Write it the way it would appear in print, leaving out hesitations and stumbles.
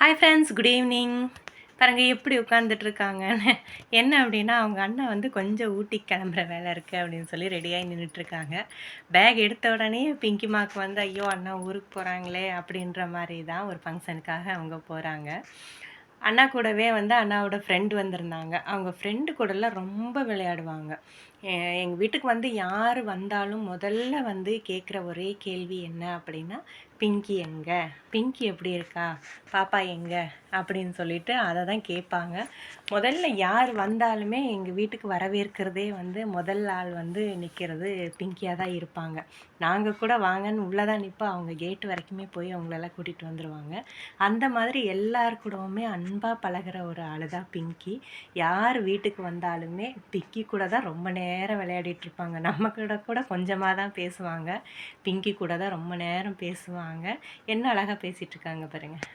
Hi friends, good evening. பாருங்க எப்படி உட்காந்துட்ருக்காங்கன்னு. என்ன அப்படின்னா, அவங்க அண்ணன் வந்து கொஞ்சம் ஊட்டிக்கு கிளம்புற வேலை இருக்குது அப்படின்னு சொல்லி ரெடியாகி நின்றுட்டுருக்காங்க. பேக் எடுத்த உடனே பிங்கிமாக்கு வந்து ஐயோ அண்ணா ஊருக்கு போகிறாங்களே அப்படின்ற மாதிரி தான் ஒரு ஃபங்க்ஷனுக்காக அவங்க போகிறாங்க. அண்ணா கூடவே வந்து அண்ணாவோட ஃப்ரெண்டு வந்திருந்தாங்க. அவங்க ஃப்ரெண்டு கூடலாம் ரொம்ப விளையாடுவாங்க. எங்கள் வீட்டுக்கு வந்து யார் வந்தாலும் முதல்ல வந்து கேட்குற ஒரே கேள்வி என்ன அப்படின்னா, பிங்கி எங்க? பிங்கி எப்படி இருக்கா? பாப்பா எங்க? அப்படின்னு சொல்லிட்டு அதை தான் கேட்பாங்க. முதல்ல யார் வந்தாலுமே எங்கள் வீட்டுக்கு வரவேற்கிறதே வந்து முதல் ஆள் வந்து நிற்கிறது பிங்கியாக தான் இருப்பாங்க. நாங்கள் கூட வாங்கன்னு உள்ளே தான் நிற்போம். அவங்க கேட்டு வரைக்குமே போய் அவங்களெல்லாம் கூட்டிகிட்டு வந்துடுவாங்க. அந்த மாதிரி எல்லார் கூடவுமே அன்பாக பழகுற ஒரு ஆள் தான் பிங்கி. யார் வீட்டுக்கு வந்தாலுமே பிங்கி கூட தான் ரொம்ப நேரம் விளையாடிட்டு இருப்பாங்க. நம்ம கூட கூட கொஞ்சமாக தான் பேசுவாங்க. பிங்கி கூட தான் ரொம்ப நேரம் பேசுவாங்க. என்ன அழகாக பேசிகிட்டு இருக்காங்க பாருங்கள்.